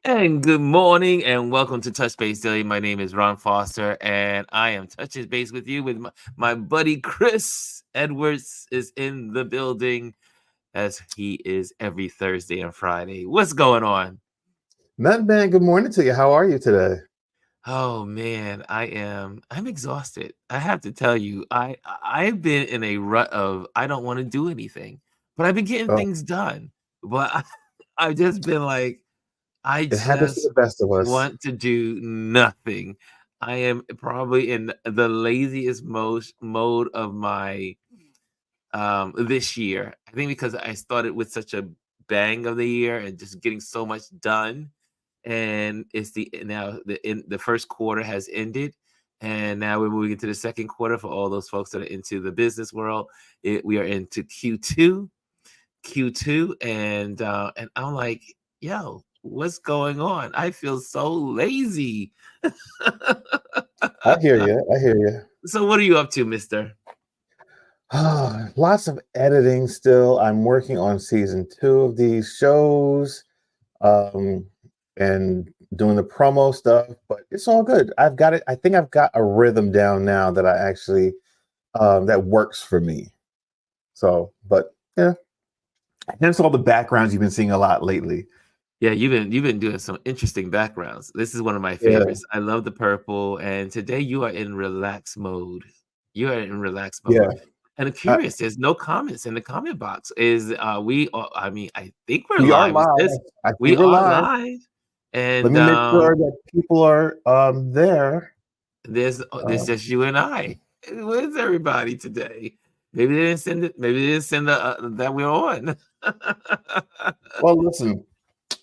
And good morning and welcome to Touch Base Daily. My name is Ron Foster and I am touching base with you with my buddy Chris Edwards is in the building as he is every Thursday and Friday. What's going on? Nut man, good morning to you. How are you today? Oh man, I'm exhausted. I have to tell you, I've been in a rut of I don't want to do anything, but I've been getting Oh, things done. But I've just been like I it happens to just the best of us. want to do nothing. I am probably in the laziest most mode of my this year. I think because I started with such a bang of the year and just getting so much done. And it's the first quarter has ended. And now we're moving into the second quarter for all those folks that are into the business world. We are into Q2, and I'm like, yo, what's going on? I feel so lazy. I hear you. I hear you. So what are you up to, mister? Lots of editing still. I'm working on season 2 of these shows, um, and doing the promo stuff, but it's all good. I've got it. I think I've got a rhythm down now that I actually that works for me. So, but yeah, hence all the backgrounds you've been seeing a lot lately. Yeah, you've been doing some interesting backgrounds. This is one of my Yeah, favorites. I love the purple, and today you are in relax mode. You are in relax mode. yeah. And I'm Uh, curious, there's no comments in the comment box. I mean, I think we're we are live. It live. says I we think we're are live. live. Let And me make sure that people are there. there's Uh, just you and I. Where's everybody today? Maybe they didn't send it. Maybe they didn't send that we're on. well, listen,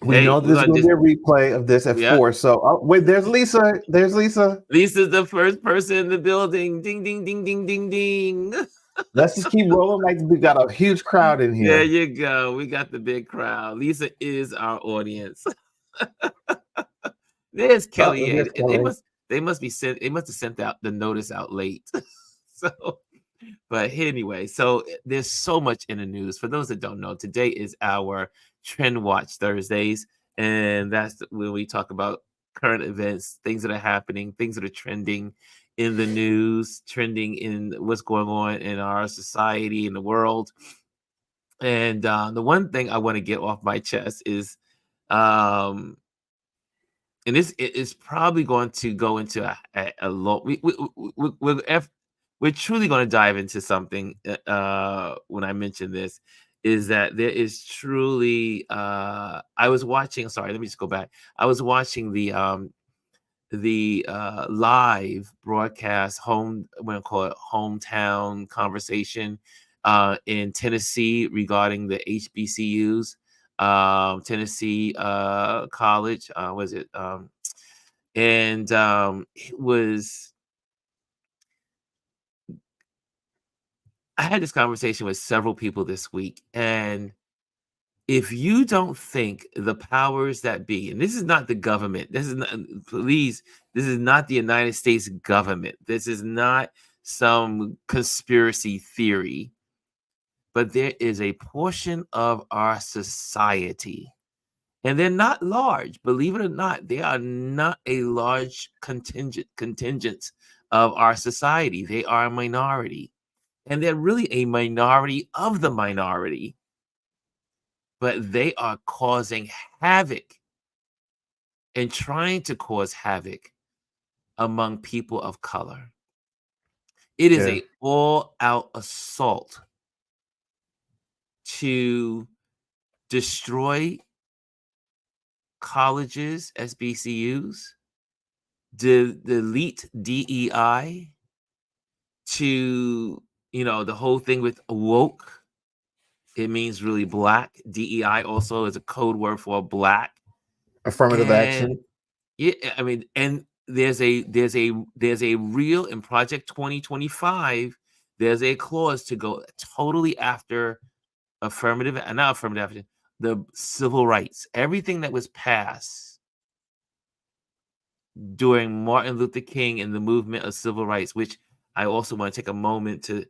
we Hey, know we're there's gonna going to just be a replay of this at yeah. 4. So, wait, there's Lisa. There's Lisa. Lisa's the first person in the building. Ding ding ding ding ding ding. Let's just keep rolling like we got a huge crowd in There here. you go. We got the big crowd. Lisa is our audience. There's Oh, Kelly. there's Kelly. They must have sent out the notice out late. So but anyway, so there's so much in the news. For those that don't know, today is our Trend Watch Thursdays, and that's when we talk about current events, things that are happening, things that are trending in the news, trending in what's going on in our society, in the world. And the one thing I want to get off my chest is, um, and this is probably going to go into a lot. We're truly going to dive into something when I mention this is that there is truly I was watching, sorry, let me just go back. I was watching the live broadcast home, I'm going to call it hometown conversation in Tennessee regarding the HBCUs, Tennessee College, was it and it was I had this conversation with several people this week, and if you don't think the powers that be, and this is not the government, this is not, please, this is not the United States government, this is not some conspiracy theory, but there is a portion of our society, and they're not large, believe it or not, they are not a large contingent of our society. They are a minority, and they're really a minority of the minority, but they are causing havoc and trying to cause havoc among people of color. It is Yeah, a all-out assault to destroy colleges, SBCUs, delete DEI, to the whole thing with woke. It means really black. DEI also is a code word for black. affirmative And action. yeah, I mean, and there's a real in Project 2025, there's a clause to go totally after affirmative and not affirmative action, the civil rights, everything that was passed during Martin Luther King and the movement of civil rights, which I also want to take a moment to.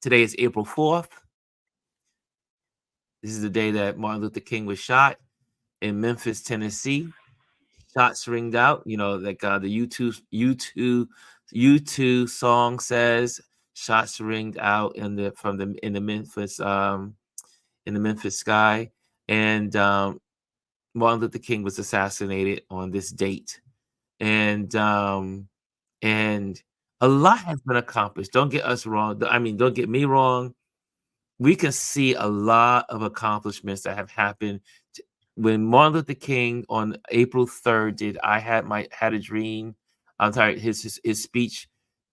Today is April 4th. This is the day that Martin Luther King was shot. in Memphis, Tennessee. Shots ringed out. Like the U2 song says, shots ringed out in the Memphis sky, and Martin Luther King was assassinated on this date, and and a lot has been accomplished. Don't get us wrong. I mean, don't get me wrong. We can see a lot of accomplishments that have happened. When Martin Luther King on April 3rd did "I Had a Dream," I'm sorry, his speech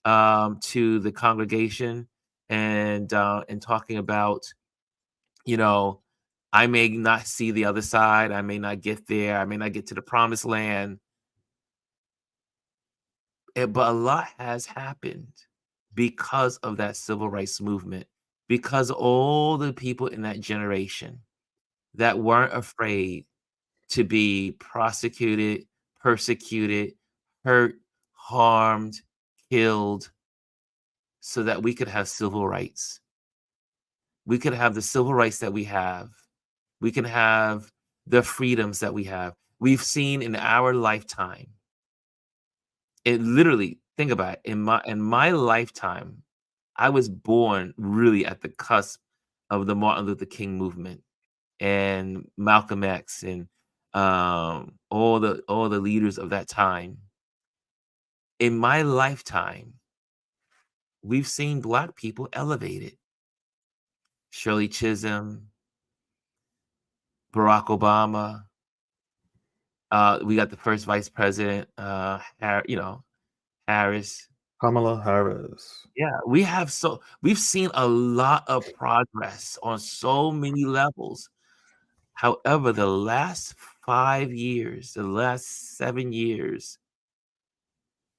to the congregation, and talking about, you know, I may not see the other side, I may not get there, I may not get to the promised land, but a lot has happened because of that civil rights movement, because all the people in that generation that weren't afraid to be prosecuted, persecuted, hurt, harmed, killed, so that we could have civil rights. We could have the civil rights that we have. We can have the freedoms that we have. We've seen in our lifetime. It literally, think about it, in my lifetime, I was born really at the cusp of the Martin Luther King movement and Malcolm X and all the leaders of that time. In my lifetime, we've seen Black people elevated. Shirley Chisholm, Barack Obama. We got the first Vice President, Harris. Kamala Harris. Yeah, we've seen a lot of progress on so many levels. However, the last 5 years, the last 7 years,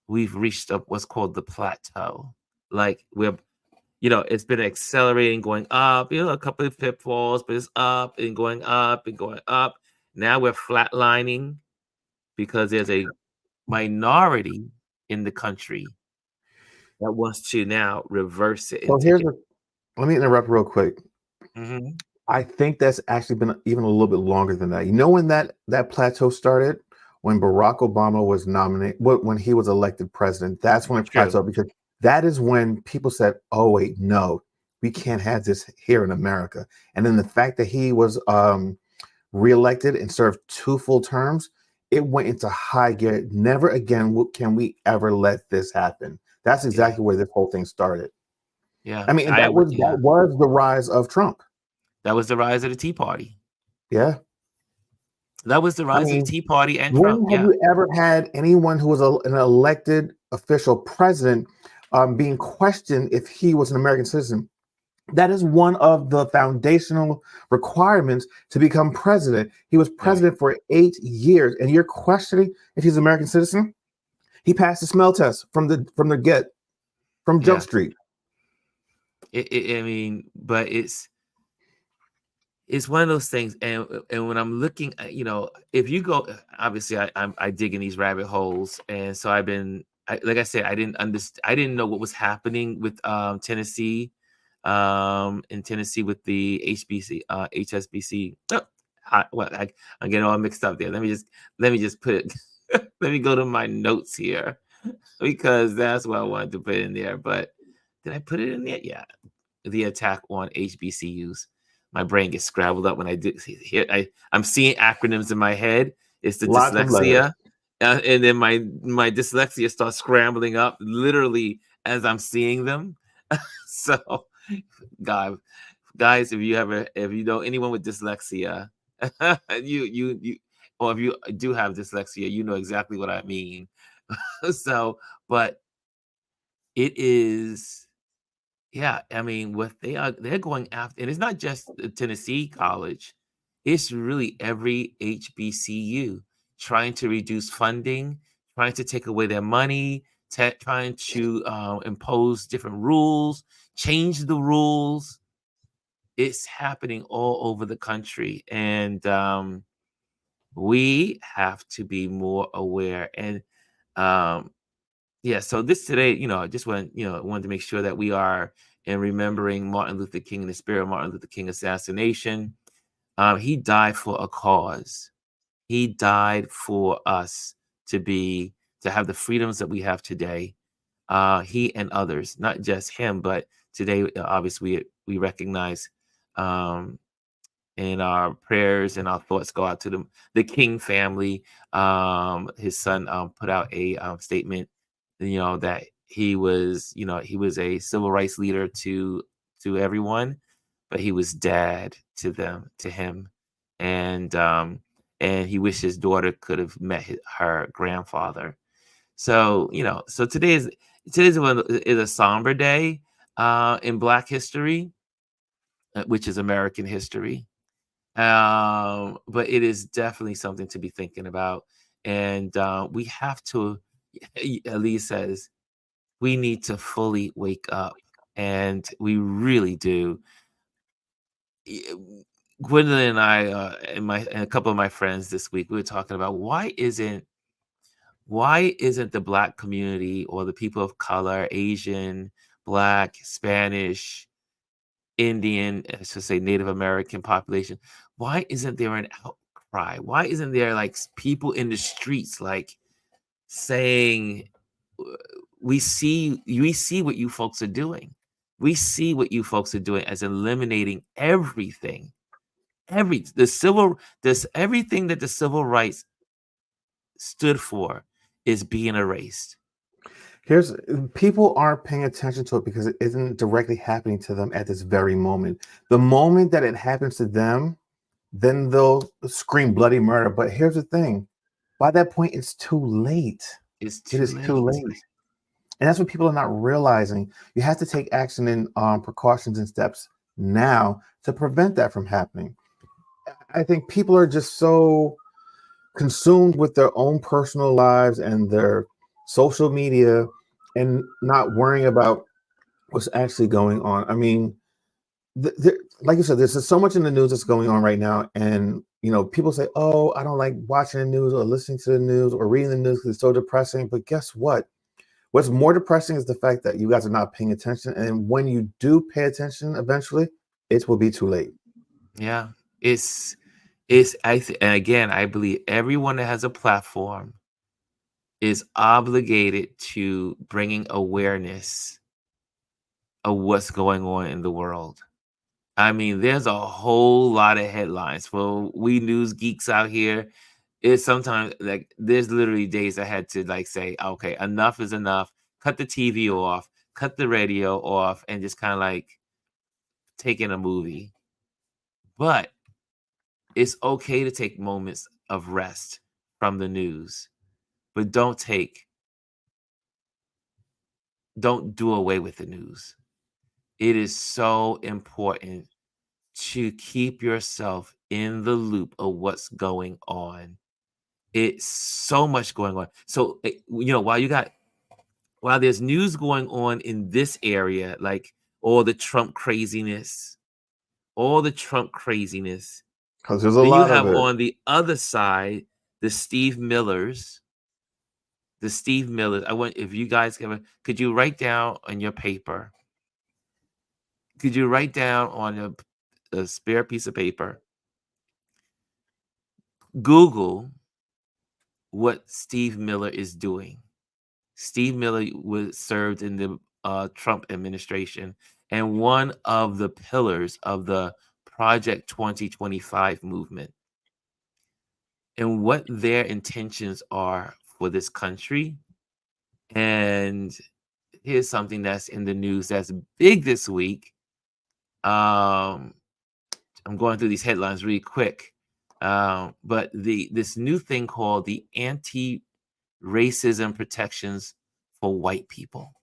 we've reached up what's called the plateau. Like, it's been accelerating, going up, a couple of pitfalls, but it's up and going up and going up. Now we're flatlining because there's a minority in the country that wants to now reverse it So and take it. let me interrupt real quick. Mhm. I think that's actually been even a little bit longer than that. You know when that plateau started? When Barack Obama was nominated, when he was elected president, that's when it True. plateaued, because that is when people said, "Oh wait, no, we can't have this here in America." And then the fact that he was reelected and served 2 full terms, it went into high gear. Never again can we ever let this happen. That's Yeah. exactly where this whole thing started. Yeah. I mean, and I agree. that Yeah. was the rise of Trump. That was the rise of the Tea Party. Yeah. That was the I rise of the mean, Tea Party and Trump. when have Yeah. you ever had anyone who was an elected official president being questioned if he was an American citizen? That is one of the foundational requirements to become president. He was Right. president for 8 years, and you're questioning if he's an American citizen? He passed the smell test from Jump Yeah. Street. I mean, but it's one of those things, and when I'm looking at, if you go, obviously I dig in these rabbit holes, and so like I said, I didn't know what was happening with Tennessee, in Tennessee with the HSBC. Oh, I'm getting all mixed up there. Let me just put it. Let me go to my notes here because that's what I wanted to put in there. But did I put it in there? Yeah, the attack on HBCUs. My brain gets scrambled up when I do here. I'm seeing acronyms in my head. It's the Lots of letters. dyslexia, and then my dyslexia starts scrambling up literally as I'm seeing them. So, God, guys, if you know anyone with dyslexia, you, or if you do have dyslexia, you know exactly what I mean. So, but it is. Yeah, I mean, they're going after, and it's not just the Tennessee College, it's really every HBCU trying to reduce funding, trying to take away their money, trying to impose different rules, change the rules. It's happening all over the country, and we have to be more aware. And um, yeah, so this today, I just wanted to make sure that we are in remembering Martin Luther King and the spirit of Martin Luther King assassination. He died for a cause. He died for us to have the freedoms that we have today. He and others, not just him, but today, obviously, we recognize, um, and our prayers and our thoughts go out to the King family. His son put out a statement, that he was a civil rights leader to everyone, but he was dad to him, and and he wished his daughter could have met her grandfather. So today's a somber day in Black history, which is American history. But it is definitely something to be thinking about. And we have to, Elise says, we need to fully wake up. And we really do. Y- Gwendolyn and I, and a couple of my friends this week, we were talking about why isn't the Black community or the people of color, Asian, Black, Spanish, Indian, I should say Native American population, why isn't there an outcry? Why isn't there like people in the streets like saying, "Uh, we see what you folks are doing. We see what you folks are doing as eliminating everything. Everything that the civil rights stood for is being erased." Here's People aren't paying attention to it because it isn't directly happening to them at this very moment. The moment that it happens to them, then they'll scream bloody murder. But here's the thing: by that point, it's too late. It's It too is too late. late. And that's what people are not realizing. You have to take action and precautions and steps now to prevent that from happening. I think people are just so consumed with their own personal lives and their social media and not worrying about what's actually going on. I mean, like you said, there's just so much in the news that's going on right now. And, people say, oh, I don't like watching the news or listening to the news or reading the news because it's so depressing. But guess what? What's more depressing is the fact that you guys are not paying attention. And when you do pay attention, eventually, it will be too late. Yeah. And again, I believe everyone that has a platform is obligated to bringing awareness of what's going on in the world. I mean, there's a whole lot of headlines for we news geeks out here. It's sometimes like there's literally days I had to like say, okay, enough is enough. Cut the TV off, cut the radio off, and just kind of like take in a movie. But it's okay to take moments of rest from the news, but don't do away with the news. It is so important to keep yourself in the loop of what's going on. It's so much going on. So, while there's news going on in this area, like all the Trump craziness, Because there's a then you lot of have it. on the other side the Steve Millers. The Steve Millers. I want if you guys could you write down on your paper? Could you write down on a spare piece of paper? Google what Steve Miller is doing. Steve Miller was served in the Trump administration, and one of the pillars of the Project 2025 movement, and what their intentions are for this country. And here's something that's in the news that's big this week. Um, I'm going through these headlines really quick. But this new thing called the anti-racism protections for white people.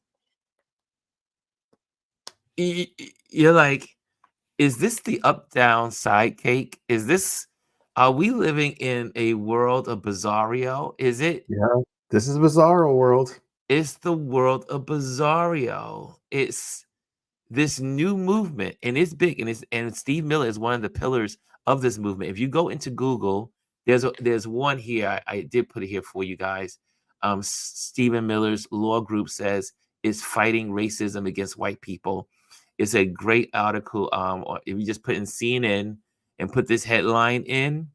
You're like, is this the up down side cake? Are we living in a world of bizarro? Yeah. This is bizarro world. It's the world of bizarro. It's this new movement, and it's big, and Steve Miller is one of the pillars of this movement. If you go into Google, there's one here. I did put it here for you guys. Stephen Miller's law group says is fighting racism against white people. It's a great article. Or if you just put in CNN and put this headline in,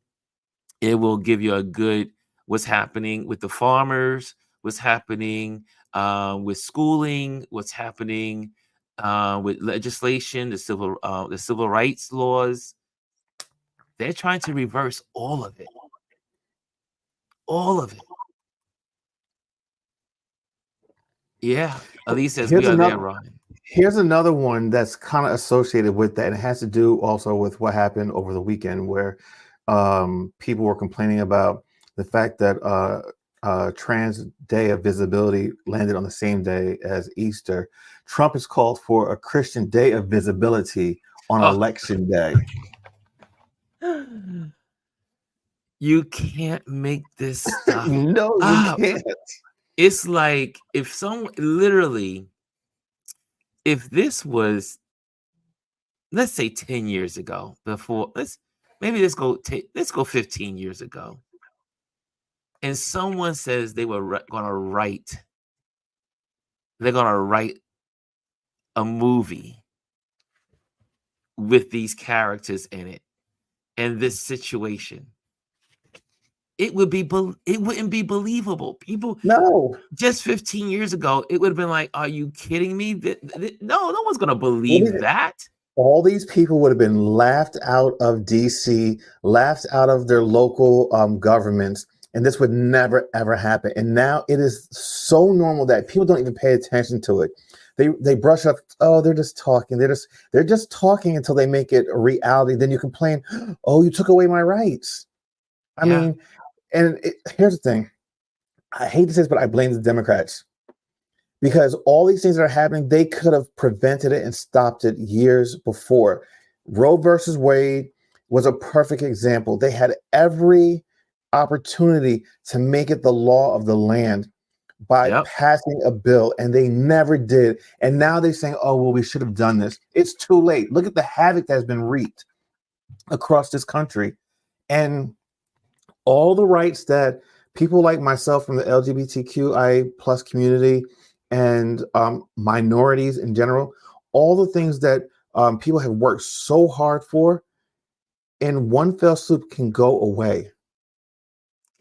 It will give you a good what's happening with the farmers, what's happening with schooling, what's happening with legislation, the civil rights laws. They're trying to reverse all of it, all of it. Yeah, Elise says we Here's are there, another Ron. here's another one that's kind of associated with that, and it has to do also with what happened over the weekend, where people were complaining about the fact that Trans Day of Visibility landed on the same day as Easter. Trump has called for a Christian Day of Visibility on Oh, Election Day. you can't make this stuff No, you up. can't. It's like if someone literally, if this was, let's say 10 years ago, before let's go 15 years ago, and someone says they're gonna write a movie with these characters in it and this situation, it wouldn't be believable. People No. just 15 years ago, it would have been like, are you kidding me? No, no one's gonna What believe is it? that. All these people would have been laughed out of DC, laughed out of their local governments, and this would never ever happen. And now it is so normal that people don't even pay attention to it. They brush up. Oh, they're just talking. They're just talking until they make it a reality. Then you complain, oh, you took away my rights. I Yeah, mean, here's the thing. I hate to say this, but I blame the Democrats because all these things that are happening, they could have prevented it and stopped it years before. Roe versus Wade was a perfect example. They had every opportunity to make it the law of the land by yep, passing a bill, and they never did. And now they're saying, oh, well, we should have done this. It's too late. Look at the havoc that has been wreaked across this country. And all the rights that people like myself from the LGBTQI plus community and minorities in general, all the things that people have worked so hard for, in one fell swoop can go away.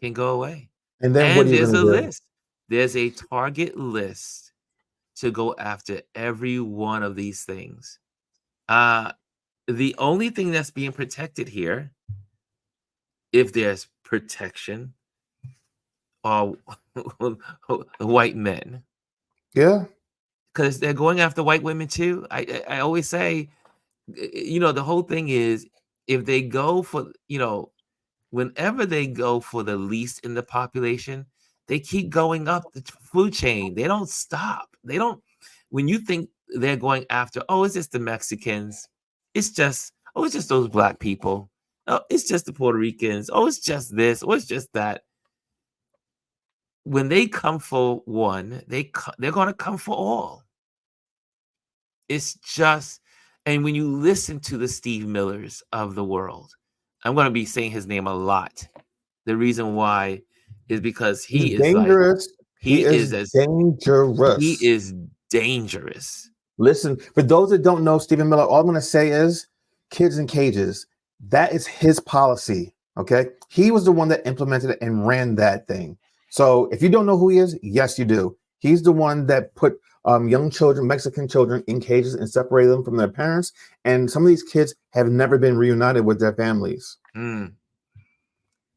can go away. And then what And are you there's going a to do? list. There's a target list to go after every one of these things. Uh, the only thing that's being protected here, if there's protection, are white men, Yeah, because they're going after white women too. I always say, the whole thing is if they go for, whenever they go for the least in the population, they keep going up the food chain. They don't stop. They don't. When you think they're going after, oh, it's just the Mexicans. It's just those black people. Oh, it's just the Puerto Ricans. Oh, it's just this. Oh, it's just that. When they come for one, they're going to come for all. It's just, and when you listen to the Steve Millers of the world, I'm going to be saying his name a lot. The reason why is because he's he is like, dangerous. He he is is as he dangerous. is dangerous. Listen, for those that don't know Stephen Miller, all I'm going to say is kids in cages. That is his policy. Okay. He was the one that implemented it and ran that thing. So if you don't know who he is, yes, you do. He's the one that put young children, Mexican children, in cages and separated them from their parents. And some of these kids have never been reunited with their families. Mm.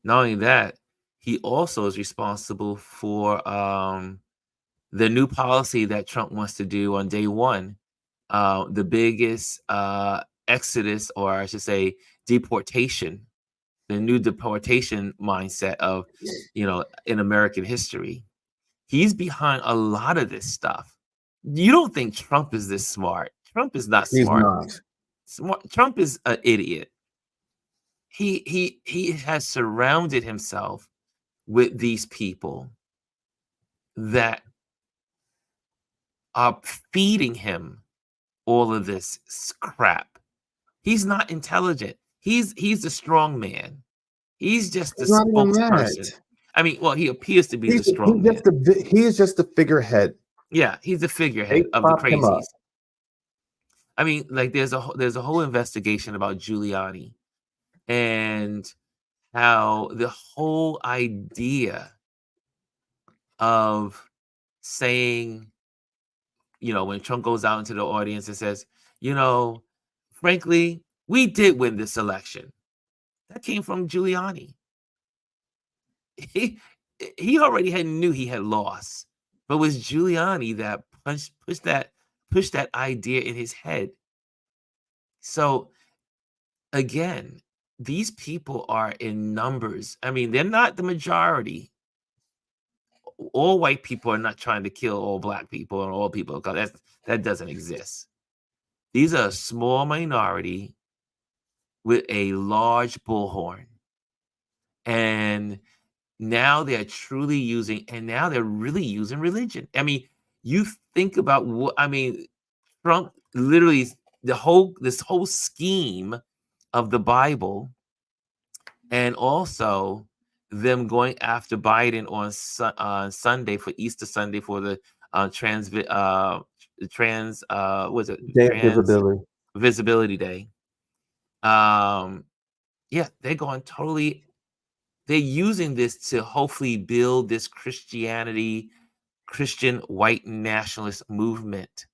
Not only that, he also is responsible for the new policy that Trump wants to do on day one, the biggest exodus, or I should say, deportation, the new deportation mindset of, in American history. He's behind a lot of this stuff. You don't think Trump is this smart? Trump is not He's smart. not. Trump is an idiot. He has surrounded himself with these people that are feeding him all of this crap. He's not intelligent. He's a strong man. He's just the He's not even spokesperson. that. I mean, well, he appears to be the He's, strong he's man. just he is just the figurehead. Yeah, he's the They figurehead of the propped him up. crazies. I mean, like there's a whole investigation about Giuliani and how the whole idea of saying, when Trump goes out into the audience and says, you know, frankly, we did win this election. That came from Giuliani. He he already knew he had lost, but it was Giuliani that pushed that idea in his head. So again, these people are in numbers. I mean, they're not the majority. All white people are not trying to kill all black people and all people, because that doesn't exist. These are a small minority with a large bullhorn. And now they're truly using, and now they're really using religion. I mean, you think about Trump literally, this whole scheme of the Bible, and also them going after Biden on Sunday, for Easter Sunday, for the trans was it Day of trans visibility. visibility day. Yeah, they're using this to hopefully build this Christian white nationalist movement.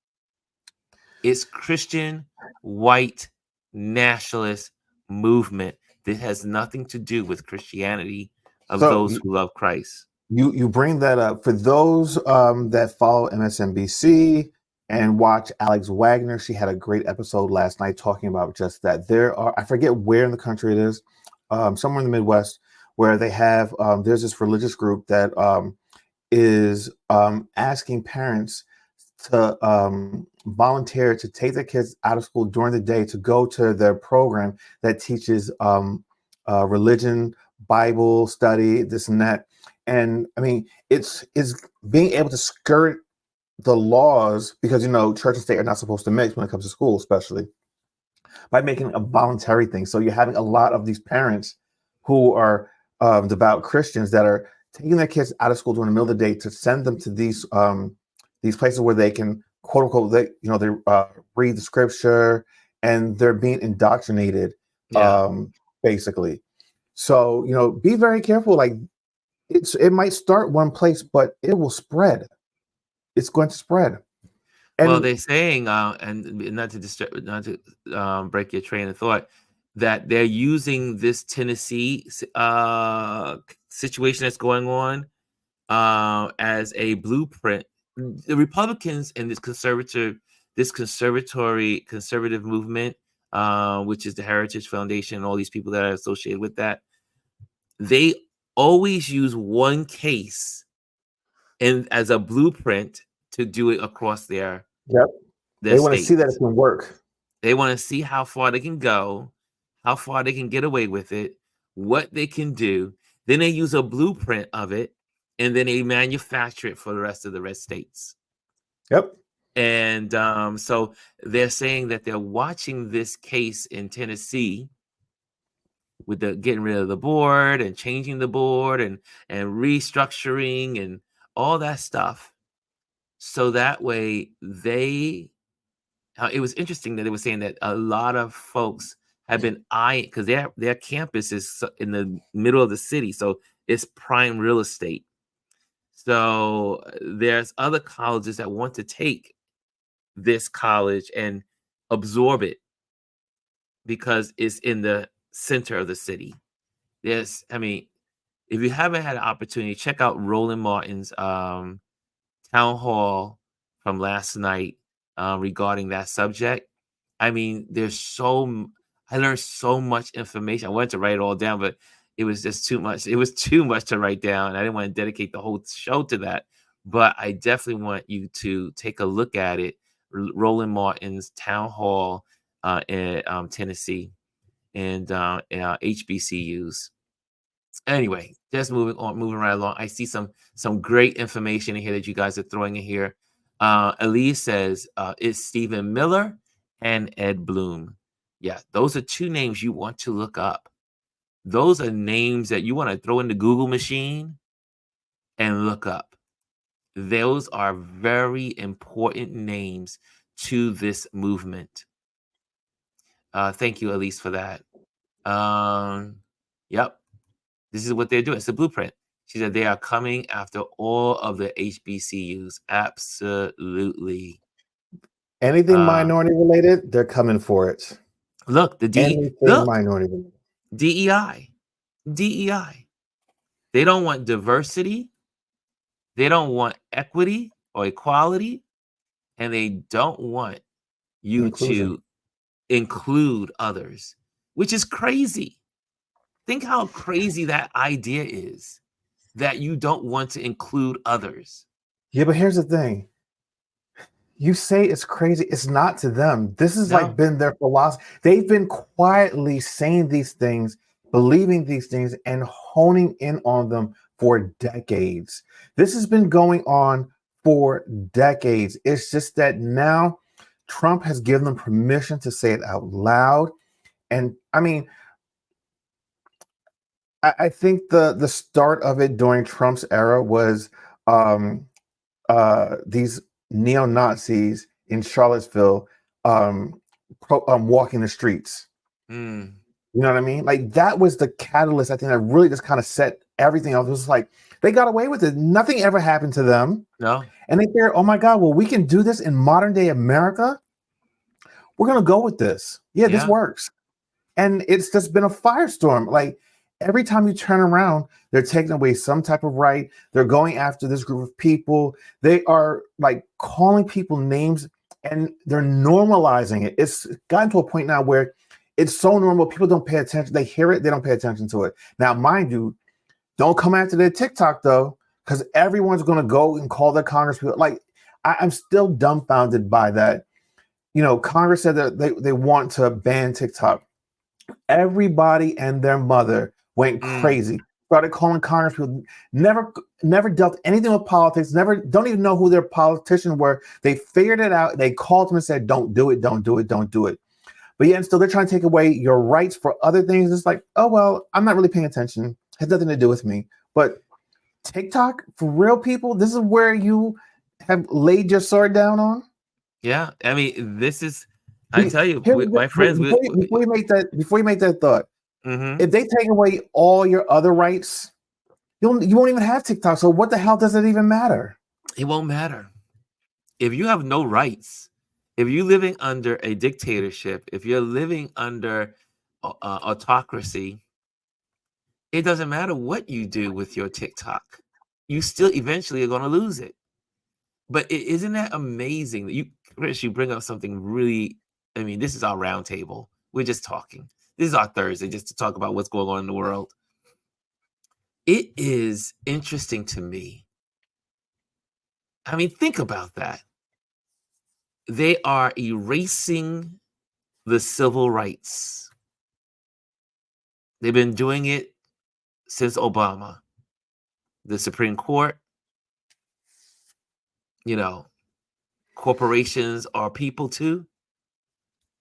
It's Christian white nationalist movement that has nothing to do with Christianity, of So those who love Christ. you bring that up for those that follow MSNBC and watch Alex Wagner. She had a great episode last night talking about just that. There are, I forget where in the country it is, somewhere in the Midwest, where they have there's this religious group that is asking parents to volunteer to take their kids out of school during the day to go to their program that teaches religion, Bible study, this and that. And I mean, it's being able to skirt the laws, because church and state are not supposed to mix when it comes to school, especially by making a voluntary thing. So you're having a lot of these parents who are devout Christians that are taking their kids out of school during the middle of the day to send them to these places where they can, quote unquote, they read the scripture, and they're being indoctrinated, Yeah. basically. So be very careful. Like it might start one place, but it will spread. It's going to spread. Well, And they're saying, and not to not to break your train of thought, that they're using this Tennessee situation that's going on as a blueprint. The Republicans and this conservative movement, which is the Heritage Foundation, and all these people that are associated with that, they always use one case and as a blueprint to do it across their yep, their they want to see that it states. can work. They want to see how far they can go, how far they can get away with it, what they can do. Then they use a blueprint of it, and then they manufacture it for the rest of the red states. Yep. And so they're saying that they're watching this case in Tennessee with the getting rid of the board and changing the board and restructuring and all that stuff. So that way it was interesting that they were saying that a lot of folks have been eyeing, because their campus is in the middle of the city, so it's prime real estate. So there's other colleges that want to take this college and absorb it because it's in the center of the city. I mean, if you haven't had an opportunity, check out Roland Martin's town hall from last night regarding that subject. I mean, I learned so much information. I wanted to write it all down, but it was just too much. It was too much to write down. I didn't want to dedicate the whole show to that, but I definitely want you to take a look at it. Roland Martin's town hall in Tennessee, and HBCUs. Anyway, just moving right along. I see some great information in here that you guys are throwing in here. Elise says it's Stephen Miller and Ed Bloom. Yeah, those are two names you want to look up. Those are names that you want to throw in the Google machine and look up. Those are very important names to this movement. Thank you, Elise, for that. Yep. This is what they're doing. It's a blueprint. She said they are coming after all of the HBCUs. Absolutely. Anything Uh, minority related, they're coming for it. look, Anything minority related. DEI, DEI. They don't want diversity. They don't want equity or equality, and they don't want you Inclusion. to include others, which is crazy. Think how crazy that idea is, that you don't want to include others. Yeah, but here's the thing. You say it's crazy. It's not to them. This has like No, been their philosophy. They've been quietly saying these things, believing these things, and honing in on them for decades. This has been going on for decades. It's just that now Trump has given them permission to say it out loud. And I mean, I think the start of it during Trump's era was um, these neo Nazis in Charlottesville walking the streets. mm, You know what I mean? Like that was the catalyst. I think that really just kind of set everything else. It was like they got away with it. Nothing ever happened to them, no, and they figured, oh my god, well we can do this in modern day America. We're gonna go with this. Yeah, this yeah, works. And it's just been a firestorm. Like every time you turn around, they're taking away some type of right. They're going after this group of people. They are like calling people names and they're normalizing it. It's gotten to a point now where it's so normal. People don't pay attention. They hear it, they don't pay attention to it. Now, mind you, don't come after their TikTok though, because everyone's going to go and call their Congress people. Like, I'm still dumbfounded by that. You know, Congress said that they want to ban TikTok. Everybody and their mother went mm, crazy. Started calling Congress people. Never dealt anything with politics. Never, don't even know who their politicians were. They figured it out. They called them and said, "Don't do it. Don't do it. Don't do it." But yet, still, they're trying to take away your rights for other things. It's like, oh well, I'm not really paying attention. It has nothing to do with me. But TikTok for real people, this is where you have laid your sword down on. yeah. I mean, this is. I tell you, Here, my friends. before you make that thought, Mm-hmm. if they take away all your other rights, you won't even have TikTok. So what the hell does it even matter? It won't matter if you have no rights. If you're living under a dictatorship, if you're living under autocracy, it doesn't matter what you do with your TikTok. You still eventually are going to lose it. But isn't that amazing that Chris, you bring up something really, I mean, this is our roundtable. We're just talking. This is our Thursday just to talk about what's going on in the world. It is interesting to me. I mean, think about that. They are erasing the civil rights. They've been doing it since Obama. The Supreme Court, you know, corporations are people too.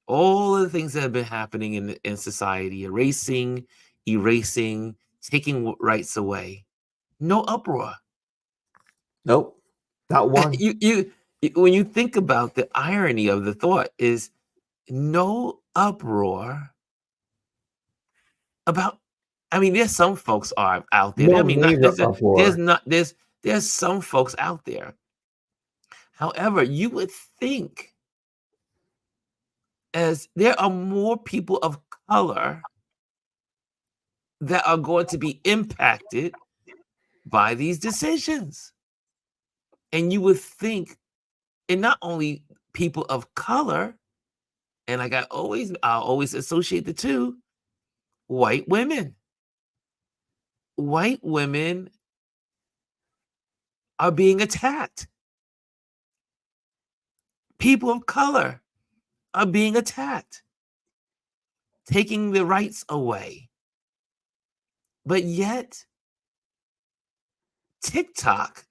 All of the things that have been happening in society, erasing, taking rights away. No uproar. Nope, not one. When you think about the irony of the thought is no uproar about. I mean, there's some folks are out there. I No mean, not major necessarily. There's uproar. not there's some folks out there. However, you would think as there are more people of color that are going to be impacted by these decisions. And you would think, and not only people of color, and like I always associate the two, white women. White women are being attacked. People of color are being attacked, taking the rights away. But yet, TikTok,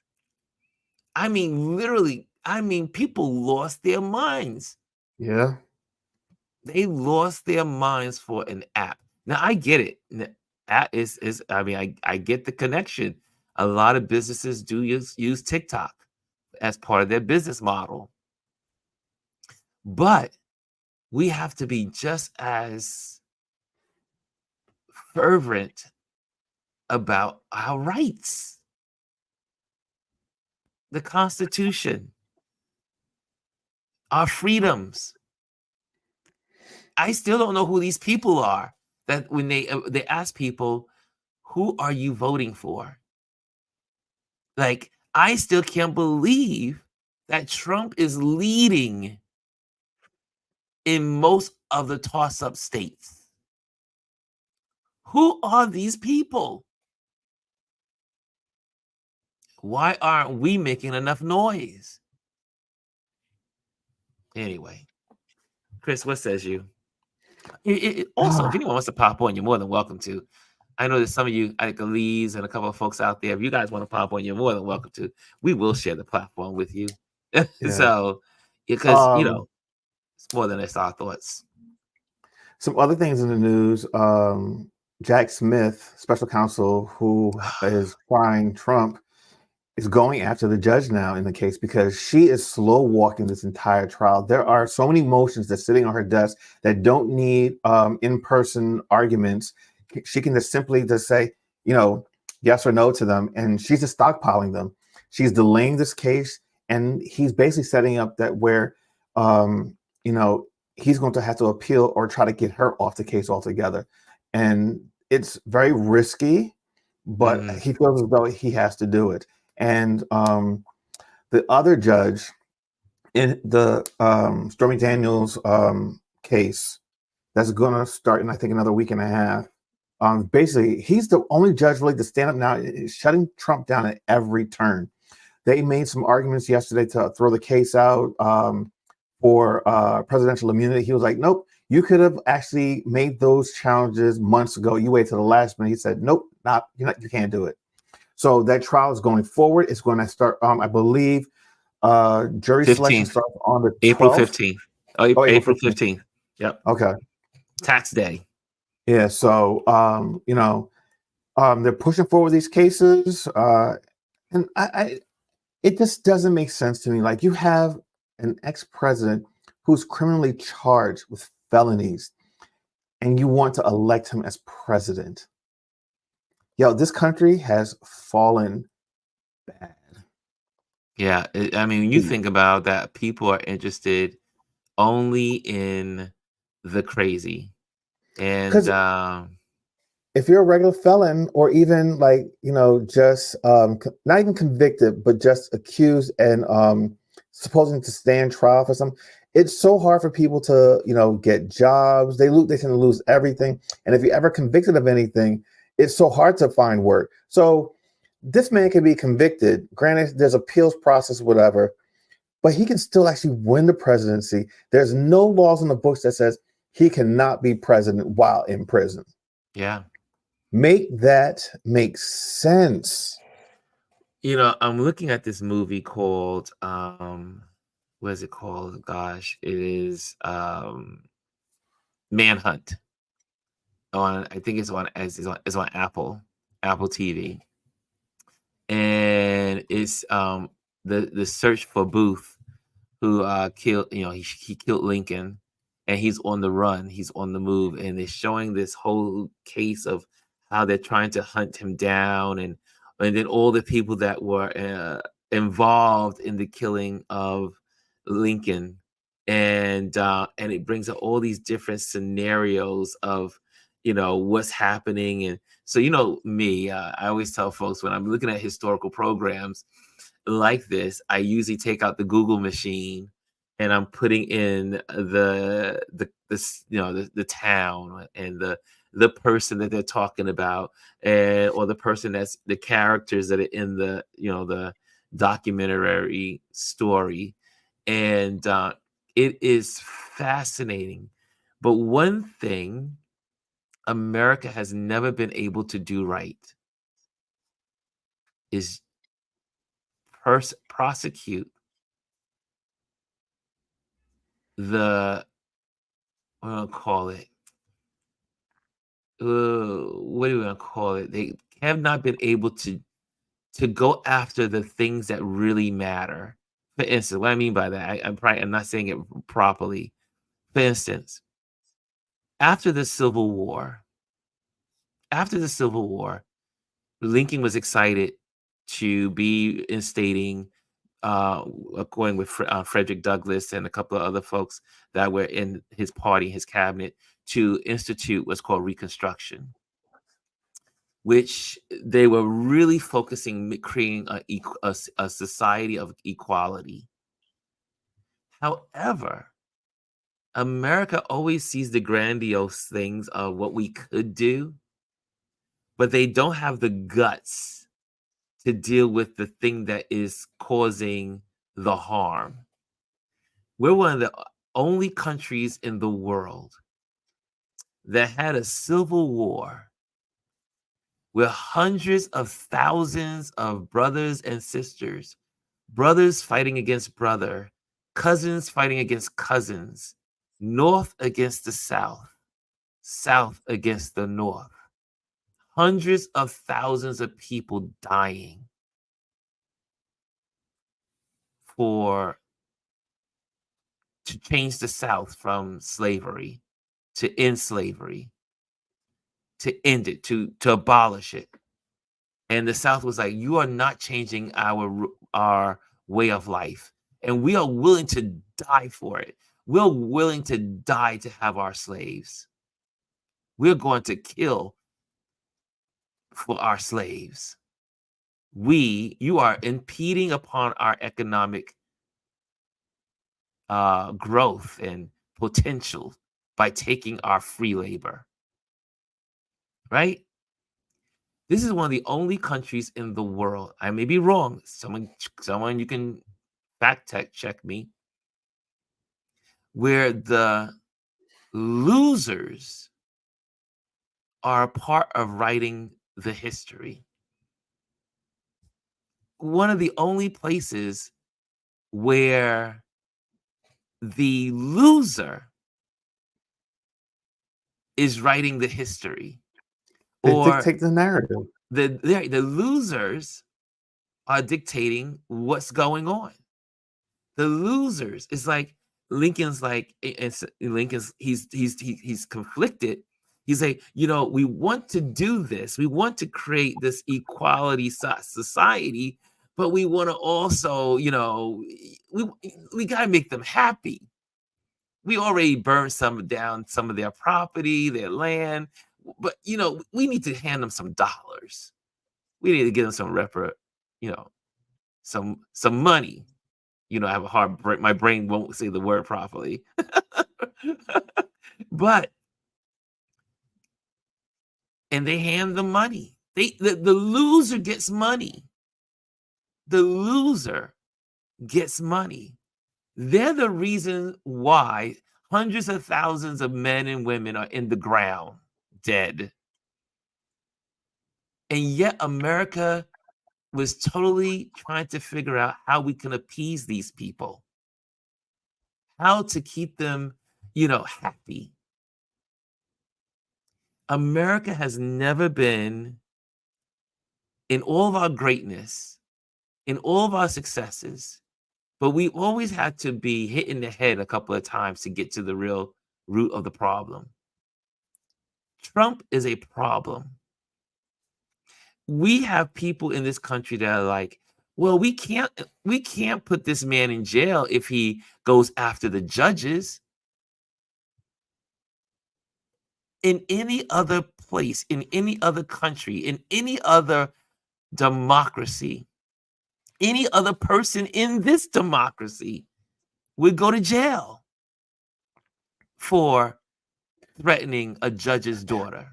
I mean, literally, I mean, people lost their minds. Yeah. They lost their minds for an app. Now I get it. App is I mean, I get the connection. A lot of businesses do use TikTok as part of their business model. But we have to be just as fervent about our rights, the Constitution, our freedoms. I still don't know who these people are. That when they ask people, "Who are you voting for?" Like, I still can't believe that Trump is leading in most of the toss-up states. Who are these people? Why aren't we making enough noise? Anyway, Chris, what says you? Also, if Ah, anyone wants to pop on, you're more than welcome to. I know there's some of you, like Elise and a couple of folks out there. If you guys want to pop on, you're more than welcome to. We will share the platform with you. yeah. So, because, Um, it's more than just our thoughts. some other things in the news. Jack Smith, special counsel who is trying Trump, is going after the judge now in the case because she is slow walking this entire trial. There are so many motions that's sitting on her desk that don't need in-person arguments. She can just simply just say, yes or no to them, and she's just stockpiling them. She's delaying this case, and he's basically setting up that where, um, you know, he's going to have to appeal or try to get her off the case altogether. And it's very risky, but Mhm. he feels as though he has to do it. And the other judge in the Stormy Daniels case that's going to start in, I think, another week and a half. Basically, he's the only judge really to stand up now, shutting Trump down at every turn. They made some arguments yesterday to throw the case out for presidential immunity. He was like, nope, you could have actually made those challenges months ago. You waited to the last minute. He said, nope, you can't do it. So that trial is going forward. It's going to start, I believe, jury selection 15th, starts on the April 12th. 15th. Oh, Oh, April April 15th. 15th. Yep. Okay. Tax day. Yeah. So, they're pushing forward these cases. And it just doesn't make sense to me. Like, you have an ex-president who's criminally charged with felonies, and you want to elect him as president. Yo, this country has fallen bad. Yeah. I mean, when you think about that, people are interested only in the crazy. And Because if you're a regular felon, or even like, just not even convicted, but just accused and supposing to stand trial for something, it's so hard for people to get jobs. They tend to lose everything, and if you're ever convicted of anything, it's so hard to find work. So this man can be convicted. Granted, there's appeals process, whatever, but he can still actually win the presidency. There's no laws in the books that says he cannot be president while in prison. yeah. Make that make sense. I'm looking at this movie called what is it called? Gosh, it is Manhunt. I think it's on Apple TV. And it's the search for Booth, who killed, he killed Lincoln, and he's on the run, he's on the move, and they're showing this whole case of how they're trying to hunt him down, and then all the people that were involved in the killing of Lincoln, and it brings up all these different scenarios of what's happening. And so, me, I always tell folks when I'm looking at historical programs like this, I usually take out the Google machine and I'm putting in the town and the person that they're talking about, and or the person that's the characters that are in the documentary story. And it is fascinating. But one thing America has never been able to do right is prosecute the what do I call it? What do we want to call it? They have not been able to go after the things that really matter. For instance, what I mean by that, I'm not saying it properly. For instance, after the Civil War, after the Civil War, Lincoln was excited to be instating, going with Frederick Douglass and a couple of other folks that were in his party, his cabinet, to institute what's called Reconstruction, which they were really focusing, creating a society of equality. However, America always sees the grandiose things of what we could do, but they don't have the guts to deal with the thing that is causing the harm. We're one of the only countries in the world that had a civil war where hundreds of thousands of brothers and sisters, brothers fighting against brother, cousins fighting against cousins, North against the South, South against the North, hundreds of thousands of people dying for to change the South from slavery, to end slavery, to end it, to abolish it. And the South was like, you are not changing our way of life. And we are willing to die for it. We're willing to die to have our slaves. We're going to kill for our slaves. You are impeding upon our economic growth and potential by taking our free labor. Right? This is one of the only countries in the world. I may be wrong. Someone you can fact check me. Where the losers are a part of writing the history. One of the only places where the loser is writing the history, They or dictate the narrative. the losers are dictating what's going on. The losers is like Lincoln's like, Lincoln's he's conflicted. He's like, we want to do this. We want to create this equality society, but we want to also, we got to make them happy. We already burned some of their property, their land, but we need to hand them some dollars. We need to give them some money. I have a hard brain. My brain won't say the word properly. But and they hand the money. The loser gets money. The loser gets money. They're the reason why hundreds of thousands of men and women are in the ground, dead. And yet America was totally trying to figure out how we can appease these people, how to keep them, happy. America has never been, in all of our greatness, in all of our successes, but we always had to be hit in the head a couple of times to get to the real root of the problem. Trump is a problem. We have people in this country that are like, well, we can't put this man in jail if he goes after the judges. In any other place, in any other country, in any other democracy, any other person in this democracy would go to jail for threatening a judge's daughter.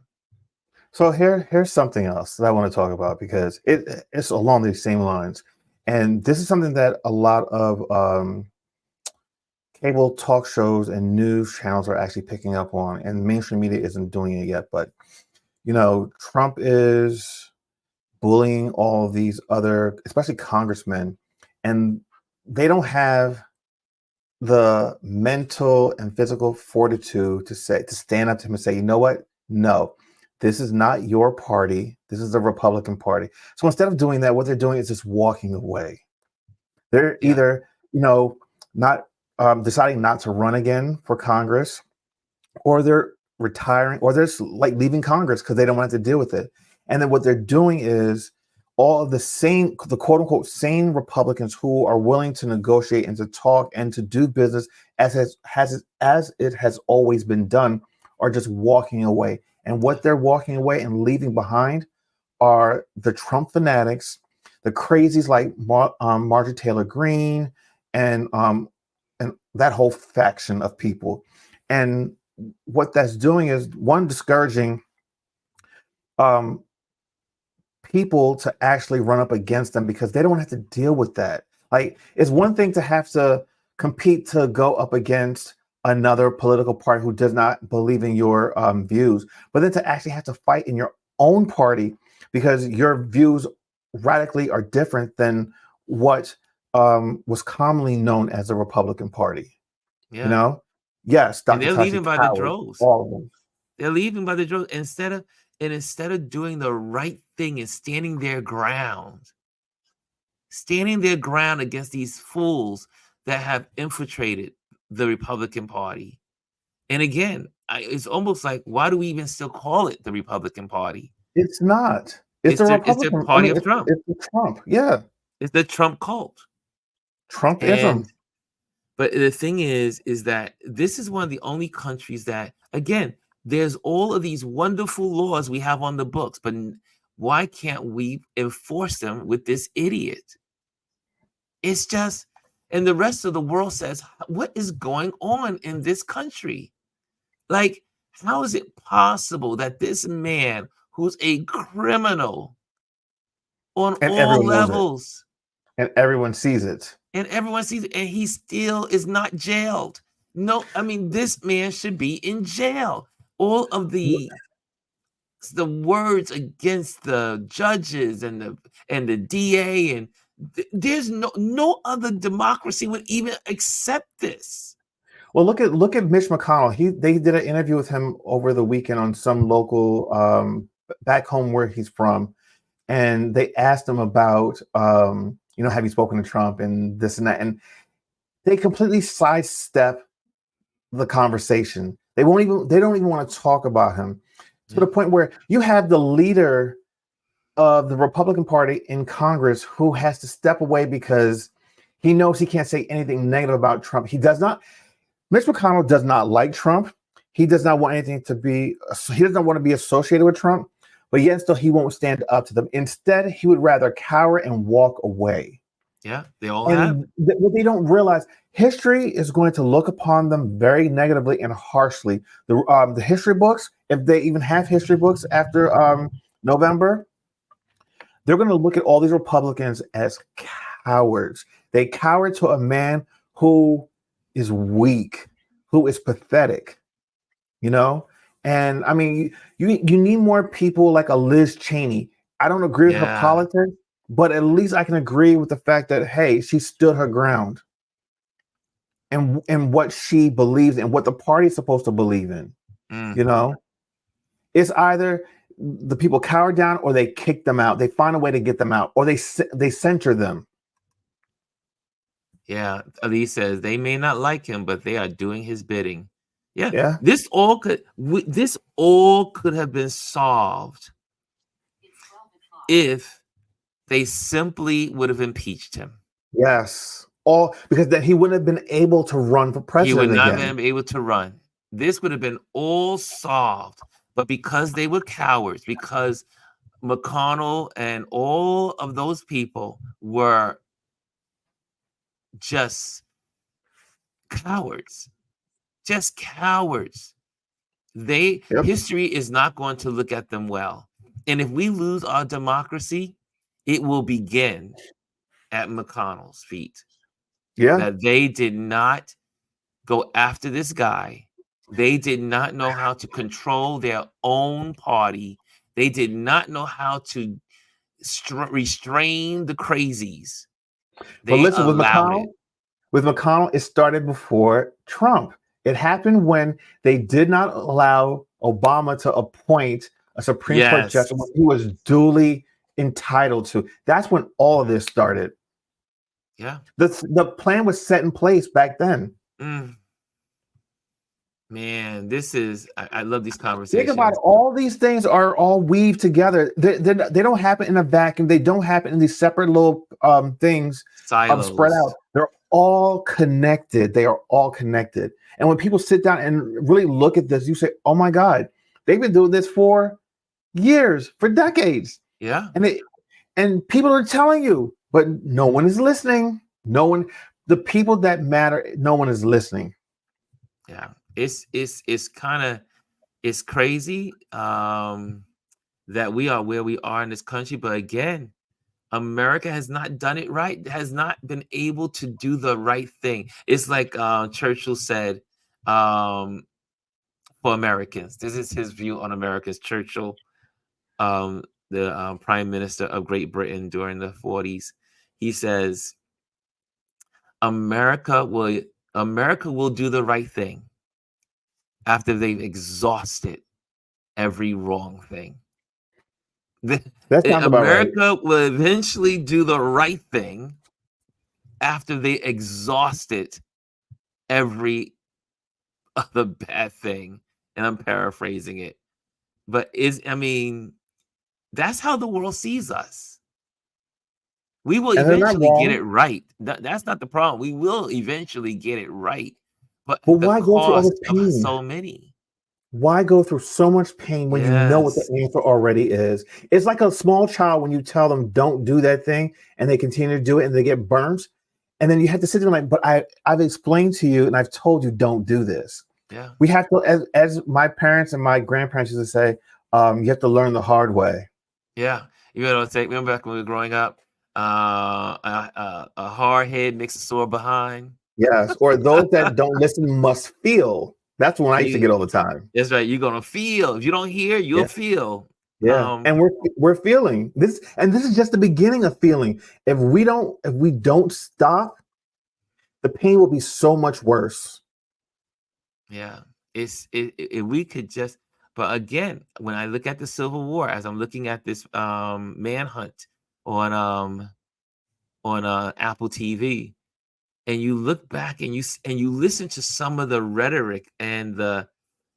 So here's something else that I want to talk about, because it's along these same lines, and this is something that a lot of cable talk shows and news channels are actually picking up on, and mainstream media isn't doing it yet. But Trump is bullying all these other, especially congressmen, and they don't have the mental and physical fortitude to stand up to him and say, you know what? No, this is not your party. This is the Republican Party. So instead of doing that, what they're doing is just walking away. They're either, not deciding not to run again for Congress, or they're retiring, or they're just like leaving Congress because they don't want to deal with it. And then what they're doing is all of the quote unquote sane Republicans who are willing to negotiate and to talk and to do business as it has always been done are just walking away. And Yeah. what they're walking away and leaving behind are the Trump fanatics, the crazies like Marjorie Taylor Greene, and that whole faction of people. And what that's doing is one discouraging um, people to actually run up against them because they don't have to deal with that. Like, it's one thing to have to compete to go up against another political party who does not believe in your views, but then to actually have to fight in your own party because your views radically are different than what was commonly known as the Republican Party. You Yeah. know, yes, And Dr. they're Tashi leaving by the Cowards, droves. all of them. They're leaving by the droves instead of doing the right thing and standing their ground against these fools that have infiltrated the Republican Party. And again, it's almost like, why do we even still call it the Republican Party? It's not. It's a It's the Republican. I party mean, of Trump. it's the Trump. Yeah, It's the Trump cult. Trumpism. And but the thing is that this is one of the only countries that, again, there's all of these wonderful laws we have on the books, but why can't we enforce them with this idiot? It's just, and the rest of the world says, what is going on in this country? Like, how is it possible that this man who's a criminal on And all everyone knows it, levels, and everyone sees it. and everyone sees it, and he still is not jailed? No, I mean, this man should be in jail. All of the words against the judges and the DA, and there's no other democracy would even accept this. Well, look at Mitch McConnell. They did an interview with him over the weekend on some local back home where he's from, and they asked him about have you spoken to Trump and this and that, and they completely sidestep the conversation. They don't even want to talk about him to the point where you have the leader of the Republican Party in Congress who has to step away because he knows he can't say anything negative about Trump. Mitch McConnell does not like Trump. He does not want anything he doesn't want to be associated with Trump, but yet still he won't stand up to them. Instead, he would rather cower and walk away. Yeah, they all have. And what they don't realize, history is going to look upon them very negatively and harshly. The history books, if they even have history books after November, they're going to look at all these Republicans as cowards. They cower to a man who is weak, who is pathetic, you know? And I mean, you need more people like a Liz Cheney. I don't agree with her Yeah. politics, but at least I can agree with the fact that, hey, she stood her ground and what she believes and what the party is supposed to believe in. You know, it's either the people cower down or they kick them out. They find a way to get them out, or they censure them. Yeah, Elise says they may not like him, but they are doing his bidding. Yeah, Yeah. this all could have been solved if they simply would have impeached him. Yes. All because then he wouldn't have been able to run for He president would not again. have been able to run. This would have been all solved, but because they were cowards, because McConnell and all of those people were just cowards. Just cowards. History is not going to look at them well. And if we lose our democracy, it will begin at McConnell's feet. Yeah. That they did not go after this guy. They did not know how to control their own party. They did not know how to restrain the crazies. But They listen, allowed it. with McConnell, it started before Trump. It happened when they did not allow Obama to appoint a Supreme Court justice when he was duly entitled to. That's when all of this started. Yeah. The plan was set in place back then. Man, this is I love these Think about conversations. it. All these things are all weaved together. They don't happen in a vacuum. They don't happen in these separate little things spread out. Silos. They're all connected. They are all connected. And when people sit down and really look at this, you say, "Oh my God, they've been doing this for years, for decades." Yeah. And and people are telling you, but no one is listening. No one, the people that matter, no one is listening. Yeah. It's kind of it's crazy that we are where we are in this country, but again, America has not done it right, has not been able to do the right thing. It's like Churchill said, um, for Americans. This is his view on Americans. Churchill, um, the Prime Minister of Great Britain during the 40s, he says, America will America will do the right thing after they've exhausted every wrong thing. That sounds about right. America will eventually do the right thing after they exhausted every other bad thing. And I'm paraphrasing it. But I mean, that's how the world sees us. We will And they're not eventually get it wrong. right. That's not the problem. We will eventually get it right. But But at the why go through all cost this of pain? so many. Why go through so much pain when you know what the Yes. answer already is? It's like a small child when you tell them don't do that thing and they continue to do it and they get burnt. And then you have to sit there like, but I've explained to you and I've told you don't do this. Yeah. We have to, as my parents and my grandparents used to say, you have to learn the hard way. Yeah. You know what I'm saying? Remember back when we were growing up? A hard head makes a sore behind. Yes. Or those that don't listen must feel. That's one I used to You get all the time. That's right. You're gonna feel. If you don't hear, you'll Yeah. feel. Yeah. And we're feeling this, and this is just the beginning of feeling. If we don't stop, the pain will be so much worse. Yeah. If we could just, but again, when I look at the Civil War, as I'm looking at this manhunt on Apple TV, and you look back and you listen to some of the rhetoric and the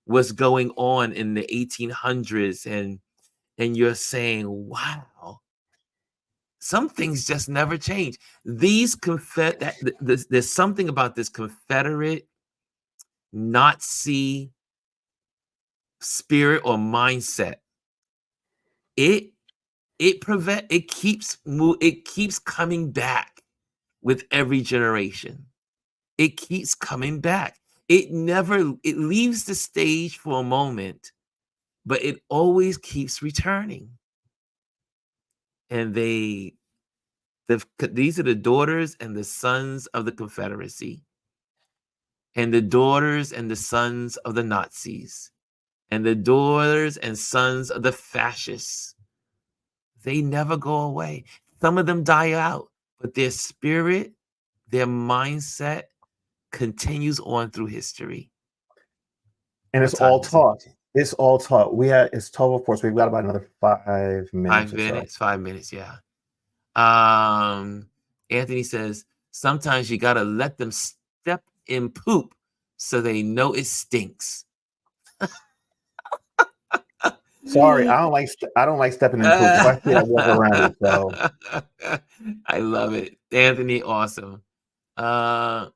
what's going on in the 1800s, and you're saying, wow, some things just never change. These there's something about this Confederate Nazi spirit or mindset. It it keeps coming back with every generation. It keeps coming back. It leaves the stage for a moment, but it always keeps returning. And these are the daughters and the sons of the Confederacy, and the daughters and the sons of the Nazis, and the daughters and sons of the fascists. They never go away. Some of them die out, but their spirit, their mindset continues on through history. And it's What time all is it? taught. It's all taught. It's 12 of course. We've got about another 5 minutes 5 or so. minutes, 5 minutes, yeah. Um, Anthony says, sometimes you gotta let them step in poop so they know it stinks. Sorry, I don't like stepping in poop. If I see it, I walk around it. So I love it. Anthony, awesome. Uh,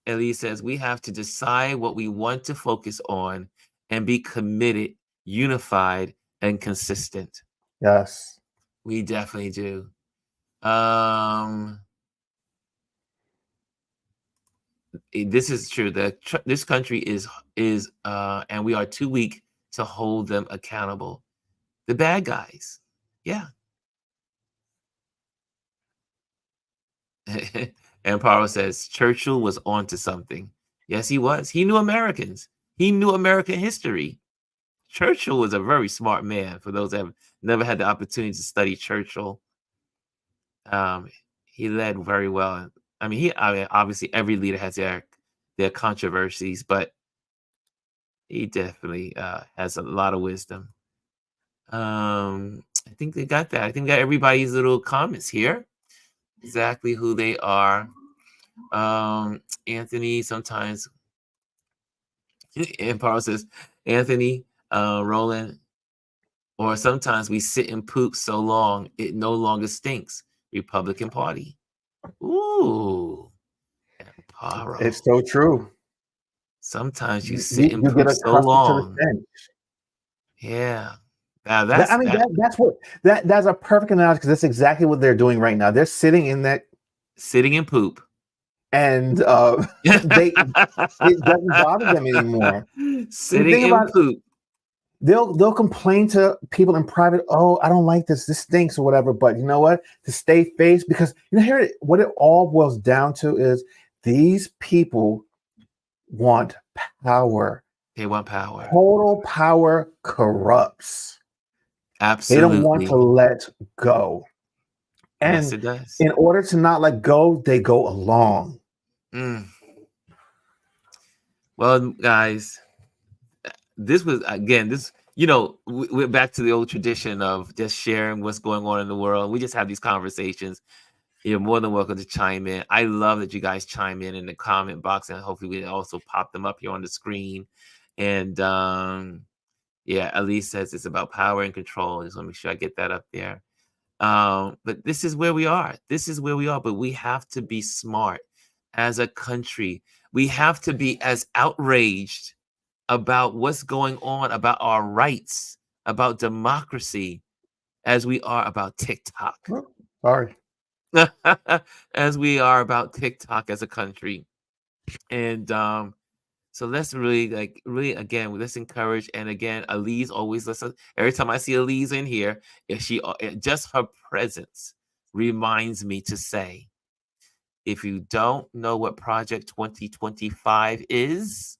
Elise says, we have to decide what we want to focus on and be committed, unified, and consistent. yes. We definitely do. Um, this is true. This country is and we are too weak to hold them accountable. The bad guys. Yeah. And Paro says Churchill was onto something. Yes, he was. He knew Americans. He knew American history. Churchill was a very smart man. For those that have never had the opportunity to study Churchill, um, he led very well. I mean, obviously every leader has their controversies, but he definitely has a lot of wisdom. I think they got that. I think we got everybody's little comments here. Exactly who they are. Anthony, sometimes And Paul says, Anthony, Roland, or sometimes we sit in poop so long it no longer stinks. Republican Party. Ooh, Amparo. It's so true. Sometimes you sit You, in you get poop so accustomed to the long. stench. Yeah. Now That, that's I mean, that that's what that's a perfect analogy because that's exactly what they're doing right now. They're sitting in that, sitting in poop. and they it doesn't bother them anymore. And the Sitting thing in about poop. they'll complain to people in private, oh, I don't like this, this stinks or whatever. But you know what? To stay face, because here what it all boils down to is these people want power. They want power. Total power corrupts. They don't want to Absolutely. let go. Yes, And it does. in order to not let go, they go along. Mm. Well, guys, this was again this we're back to the old tradition of just sharing what's going on in the world. We just have these conversations. You're more than welcome to chime in. I love that you guys chime in the comment box, and hopefully we also pop them up here on the screen. And yeah, Elise says it's about power and control. Just want to make sure I get that up there. But this is where we are. This is where we are. But we have to be smart as a country. We have to be as outraged about what's going on, about our rights, about democracy, as we are about TikTok. Oh, sorry. As we are about TikTok as a country. And so let's really again, let's encourage. And again, Elise always listen. Every time I see Elise in here, if she just her presence reminds me to say, if you don't know what Project 2025 is,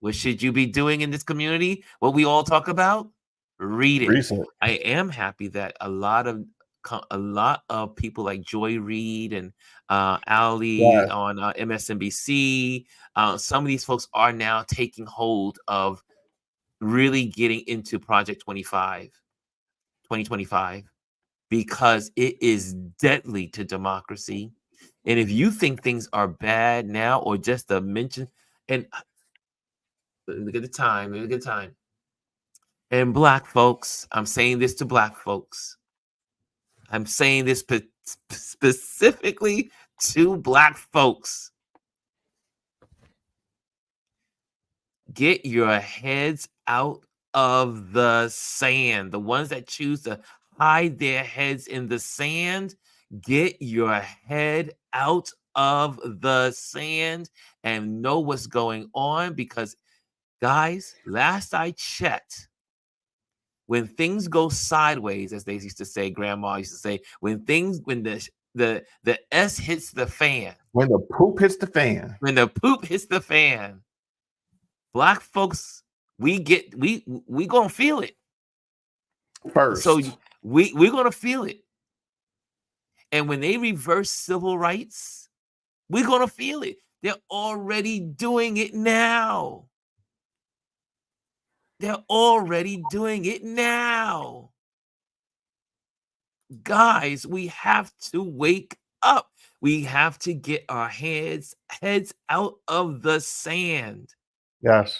what should you be doing in this community? What we all talk about? Read it. Research. I am happy that a lot of people like Joy Reid and Ali Yes. on MSNBC, some of these folks are now taking hold of really getting into Project 2025, because it is deadly to democracy. And if you think things are bad now, or just a mention, and look at the time, look at the time. And black folks, I'm saying this to black folks. I'm saying this specifically to black folks. Get your heads out of the sand. The ones that choose to hide their heads in the sand, get your head out of the sand and know what's going on. Because, guys, last I checked, when things go sideways, as they used to say, grandma used to say, when the S hits the fan, When the poop hits the fan. when the poop hits the fan, black folks, we gonna feel it. So First. we're gonna feel it. And when they reverse civil rights, we're gonna feel it. They're already doing it now. They're already doing it now. Guys, we have to wake up. We have to get our heads out of the sand. Yes.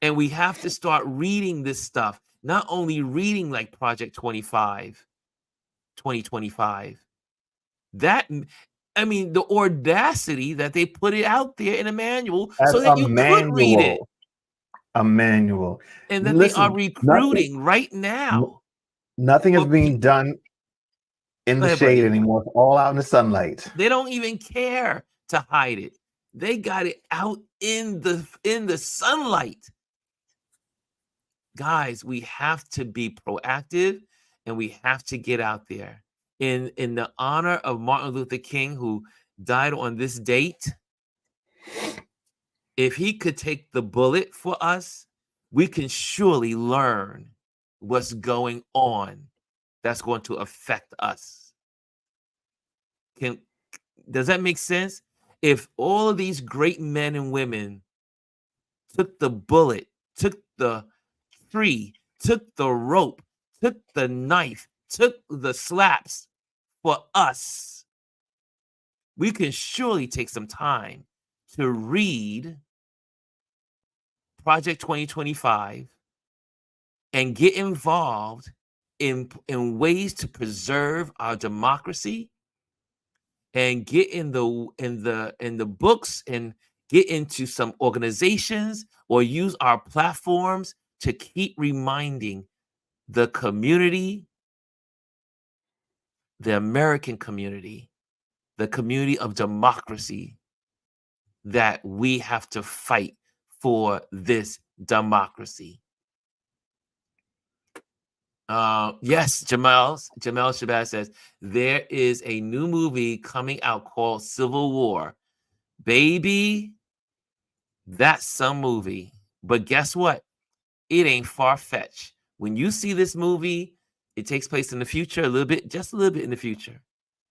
And we have to start reading this stuff. Not only reading like Project 2025. That, I mean, the audacity that they put it out there in a manual As so that a you could read it. manual. A manual. And that they are Listen, recruiting right now. nothing is for being done in Go the ahead, shade buddy. anymore. It's all out in the sunlight. They don't even care to hide it. They got it out in the sunlight. Guys, we have to be proactive, and we have to get out there. In the honor of Martin Luther King, who died on this date, if he could take the bullet for us, we can surely learn what's going on that's going to affect us. Does that make sense? If all of these great men and women took the bullet, took the tree, took the rope, took the knife, took the slaps for us, we can surely take some time to read Project 2025 and get involved in ways to preserve our democracy, and get in the books and get into some organizations or use our platforms to keep reminding the community, the American community, the community of democracy, that we have to fight for this democracy. Yes, Jamel Shabazz says there is a new movie coming out called Civil War. Baby, that's some movie. But guess what? It ain't far-fetched. When you see this movie, it takes place in the future, just a little bit in the future.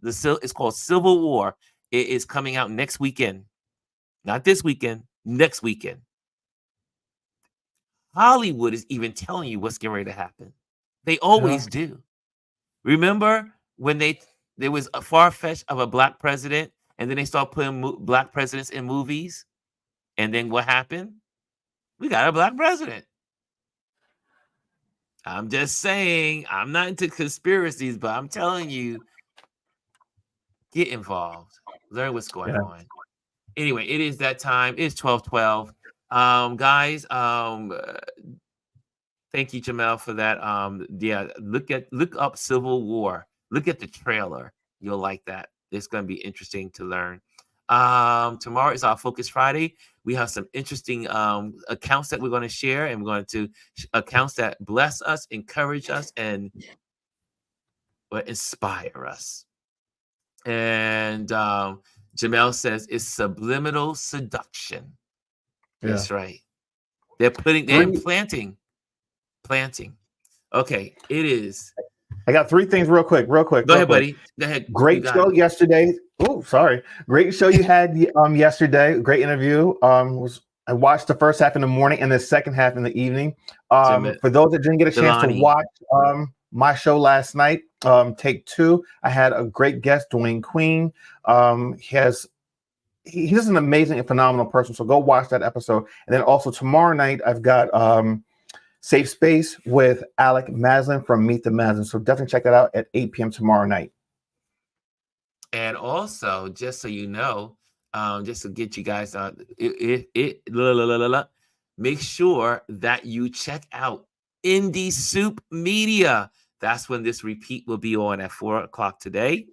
It's called Civil War. It is coming out next weekend. Not this weekend, next weekend. Hollywood is even telling you what's getting ready to happen. They always do. Remember when there was a far-fetched of a black president, and then they start putting black presidents in movies, and then what happened? We got a black president. I'm just saying, I'm not into conspiracies, but I'm telling you, get involved. Learn what's going on. Anyway, it is that time. It's 12:12. Guys, thank you, Jamel, for that. Yeah, look up Civil War. Look at the trailer. You'll like that. It's going to be interesting to learn. Tomorrow is our Focus Friday. We have some interesting accounts that we're going to share, and we're going to accounts that bless us, encourage us, and inspire us. And Jamel says it's subliminal seduction. That's right. They're planting. Okay, it is. I got three things real quick. Go ahead, buddy. Go ahead. Great show yesterday. Oh, sorry. Great show you had yesterday. Great interview. I watched the first half in the morning and the second half in the evening. For those that didn't get a chance to watch my show last night, Take Two, I had a great guest, Dwayne Queen. He's an amazing and phenomenal person. So go watch that episode. And then also tomorrow night, I've got Safe Space with Alec Maslin from Meet the Maslin. So definitely check that out at 8 p.m. tomorrow night. And also, just so you know, just to get you guys make sure that you check out Indie Soup Media. That's when this repeat will be on at 4 o'clock today,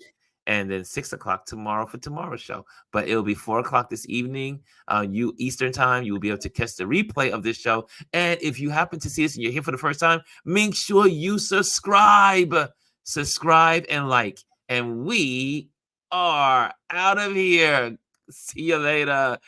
and then 6 o'clock tomorrow for tomorrow's show. But it'll be 4 o'clock this evening, you Eastern time. You will be able to catch the replay of this show. And if you happen to see this and you're here for the first time, make sure you subscribe and like. And we are out of here. See you later.